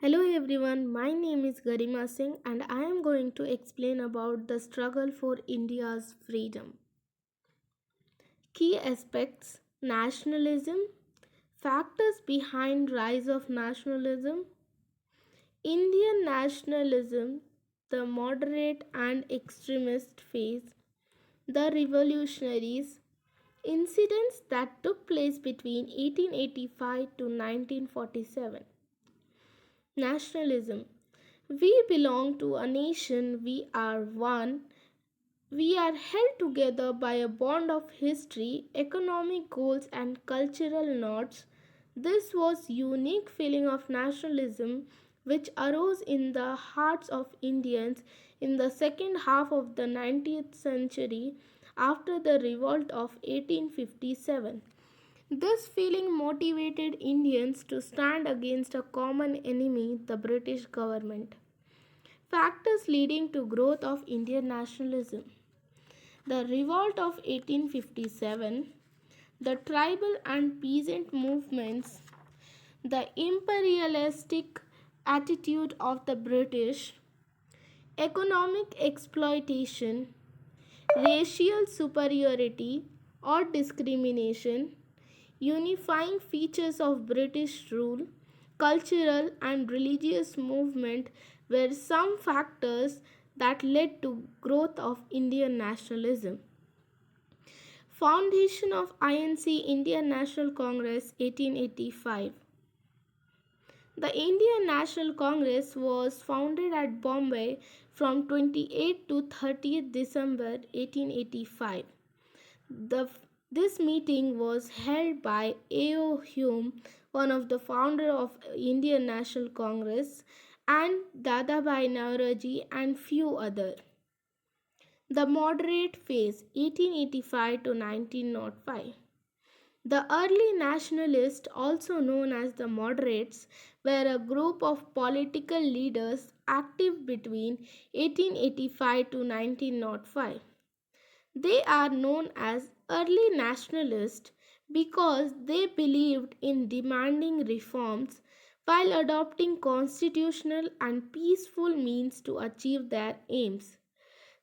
Hello everyone, my name is Garima Singh and I am going to explain about the struggle for India's freedom. Key aspects: nationalism, factors behind rise of nationalism, Indian nationalism, the moderate and extremist phase, the revolutionaries, incidents that took place between 1885 to 1947. Nationalism. We belong to a nation, we are one. We are held together by a bond of history, economic goals, and cultural knots. This was unique feeling of nationalism which arose in the hearts of Indians in the second half of the 19th century after the revolt of 1857. This feeling motivated Indians to stand against a common enemy, the British government. Factors leading to growth of Indian nationalism. The revolt of 1857, the tribal and peasant movements, the imperialistic attitude of the British, economic exploitation, racial superiority or discrimination, unifying features of British rule, cultural and religious movement were some factors that led to growth of Indian nationalism. Foundation of INC Indian National Congress 1885. The Indian National Congress was founded at Bombay from 28 to 30th December 1885. This meeting was held by A.O. Hume, one of the founder of Indian National Congress, and Dadabhai Naoroji and few other. The moderate phase 1885 to 1905. The early nationalists, also known as the moderates, were a group of political leaders active between 1885 to 1905. They are known as early nationalists because they believed in demanding reforms while adopting constitutional and peaceful means to achieve their aims.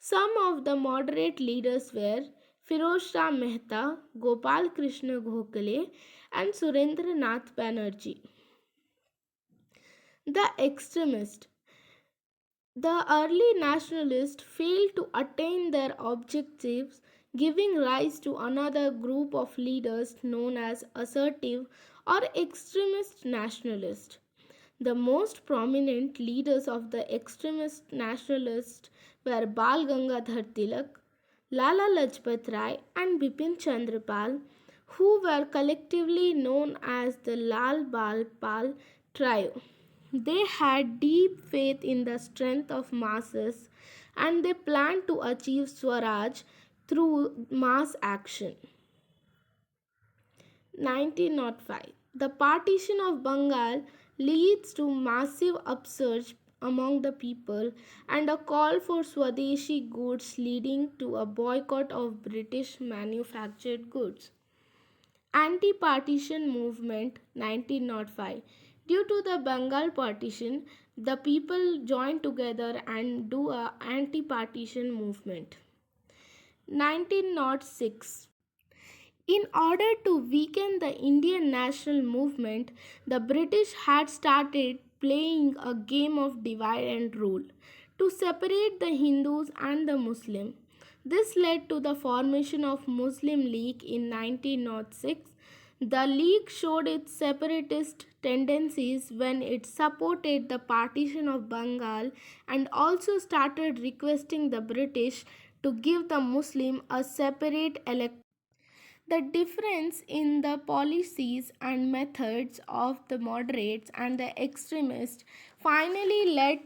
Some of the moderate leaders were Firoz Shah Mehta, Gopal Krishna Gokhale, and Surendra Nath Banerjee. The extremist. The early nationalists failed to attain their objectives, giving rise to another group of leaders known as assertive or extremist nationalists. The most prominent leaders of the extremist nationalists were Bal Gangadhar Tilak, Lala Lajpat Rai, and Bipin Chandra Pal, who were collectively known as the Lal Bal Pal trio. They had deep faith in the strength of masses and they planned to achieve Swaraj through mass action. 1905. The partition of Bengal leads to massive upsurge among the people and a call for Swadeshi goods leading to a boycott of British manufactured goods. Anti-partition movement 1905. Due to the Bengal partition, the people joined together and do a anti-partition movement. 1906. In order to weaken the Indian national movement, the British had started playing a game of divide and rule to separate the Hindus and the Muslims. This led to the formation of Muslim League in 1906. The league showed its separatist tendencies when it supported the partition of Bengal and also started requesting the British to give the Muslim a separate electorate. The difference in the policies and methods of the moderates and the extremists finally led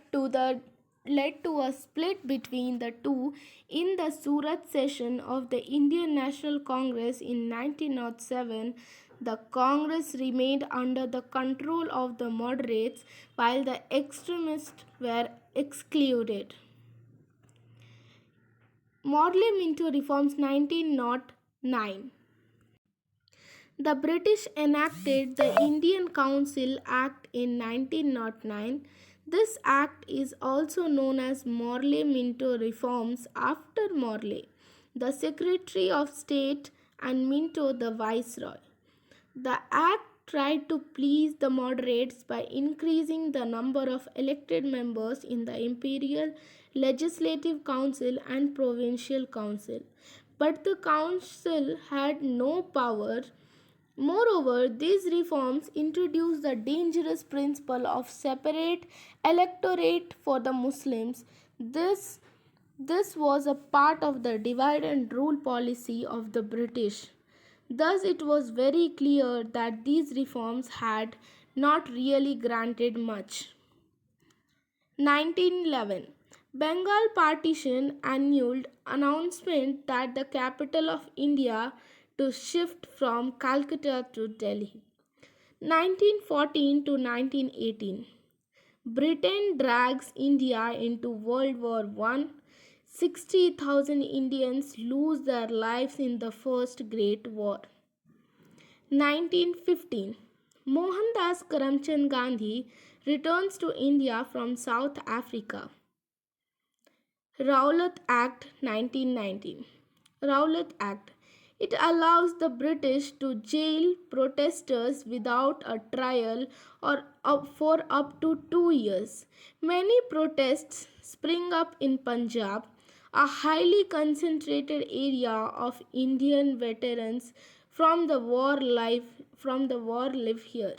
to a split between the two in the Surat session of the Indian National Congress in 1907. The Congress remained under the control of the moderates while the extremists were excluded. Modeling into reforms 1909. The British enacted the Indian Council Act in 1909. This act is also known as Morley-Minto reforms after Morley, the Secretary of State, and Minto the Viceroy. The act tried to please the moderates by increasing the number of elected members in the Imperial Legislative Council and Provincial Council. But the council had no power. Moreover, these reforms introduced the dangerous principle of separate electorate for the Muslims. This was a part of the divide and rule policy of the British. Thus, it was very clear that these reforms had not really granted much. 1911 Bengal partition annulled announcement that the capital of India to shift from Calcutta to Delhi. 1914 to 1918 Britain drags India into World War I. 60,000 Indians lose their lives in the First Great War. 1915 Mohandas Karamchand Gandhi returns to India from South Africa. Rowlatt Act 1919 Rowlatt Act. It allows the British to jail protesters without a trial or for up to 2 years. Many protests spring up in Punjab, a highly concentrated area of Indian veterans from the war live here.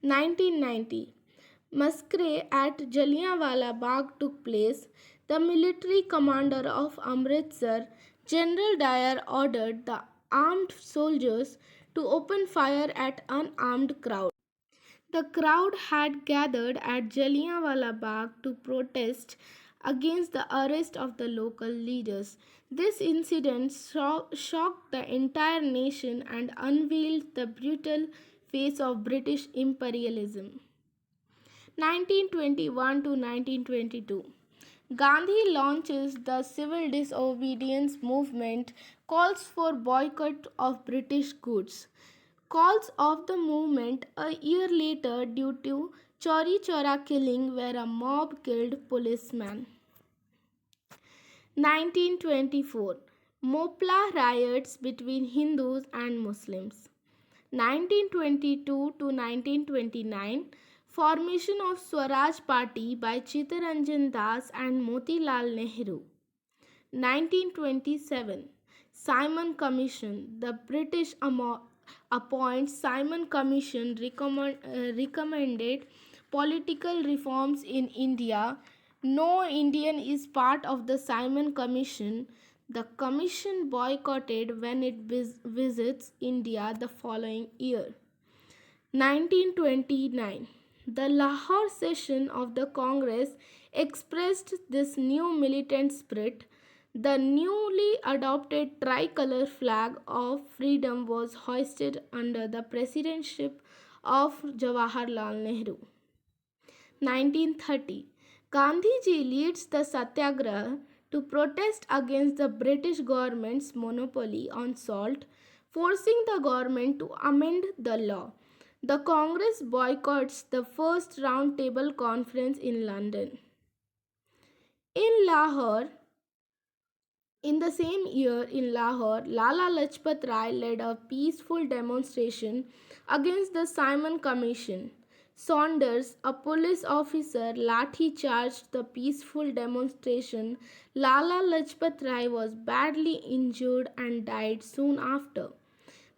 1990 Massacre at Jallianwala Bagh took place. The military commander of Amritsar, General Dyer, ordered the armed soldiers to open fire at unarmed crowd. The crowd had gathered at Jallianwala Bagh to protest against the arrest of the local leaders. This incident shocked the entire nation and unveiled the brutal face of British imperialism. 1921 to 1922 Gandhi launches the civil disobedience movement, calls for boycott of British goods. Calls of the movement a year later due to Chauri Chaura killing where a mob killed policeman. 1924 Mopla riots between Hindus and Muslims. 1922 to 1929 Formation of Swaraj Party by Chittaranjan Das and Motilal Nehru. 1927 Simon Commission. The British appoints Simon Commission recommended political reforms in India. No Indian is part of the Simon Commission. The commission boycotted when it visits India the following year. 1929 The Lahore session of the Congress expressed this new militant spirit. The newly adopted tricolour flag of freedom was hoisted under the presidency of Jawaharlal Nehru. 1930 Gandhiji leads the Satyagraha to protest against the British government's monopoly on salt, forcing the government to amend the law. The Congress boycotts the first Round Table Conference in London. In Lahore, in the same year in Lahore, Lala Lajpat Rai led a peaceful demonstration against the Simon Commission. Saunders, a police officer, lathi charged the peaceful demonstration. Lala Lajpat Rai was badly injured and died soon after.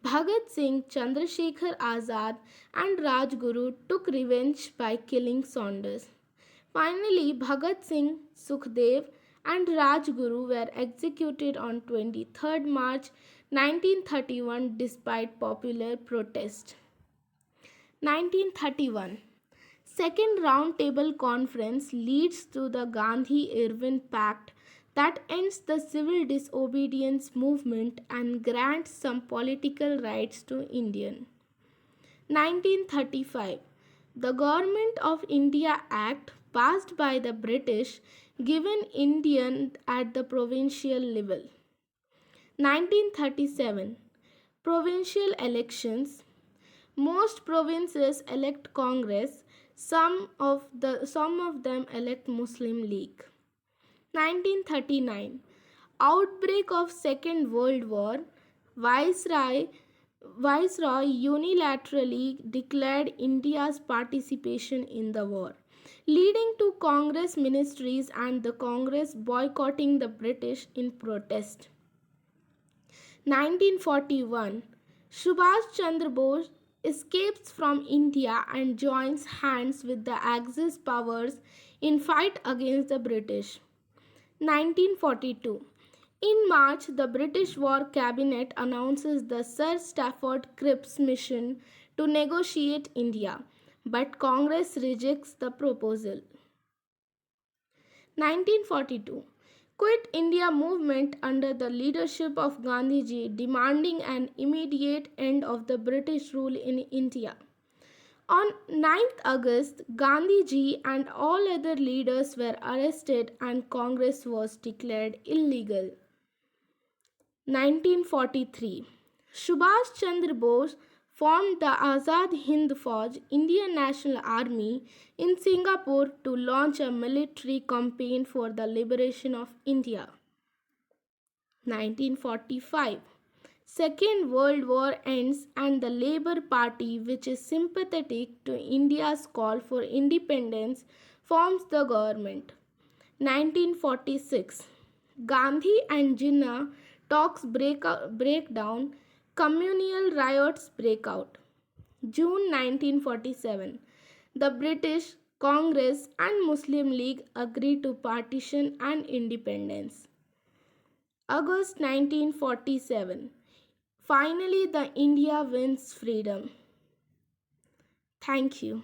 Bhagat Singh, Chandrasekhar Azad, and Rajguru took revenge by killing Saunders. Finally, Bhagat Singh, Sukhdev, and Rajguru were executed on 23rd March 1931 despite popular protest. 1931 Second Round Table Conference leads to the Gandhi-Irwin Pact that ends the civil disobedience movement and grants some political rights to Indian. 1935 The Government of India Act passed by the British given Indian at the provincial level. 1937 Provincial elections. Most provinces elect Congress, some of them elect Muslim League. 1939. Outbreak of Second World War. Viceroy Viceroy unilaterally declared India's participation in the war, leading to Congress ministries and the Congress boycotting the British in protest. 1941. Subhash Chandra Bose escapes from India and joins hands with the Axis powers in fight against the British. 1942. In March, the British War Cabinet announces the Sir Stafford Cripps mission to negotiate India, but Congress rejects the proposal. 1942. Quit India movement under the leadership of Gandhiji demanding an immediate end of the British rule in India. On 9th August, Gandhiji and all other leaders were arrested and Congress was declared illegal. 1943. Subhash Chandra Bose formed the Azad Hind Fauj, Indian National Army, in Singapore to launch a military campaign for the liberation of India. 1945. Second World War ends and the Labour Party, which is sympathetic to India's call for independence, forms the government. 1946. Gandhi and Jinnah talks break down, communal riots break out. June 1947. The British, Congress and Muslim League agree to partition and independence. August 1947. Finally, the India wins freedom. Thank you.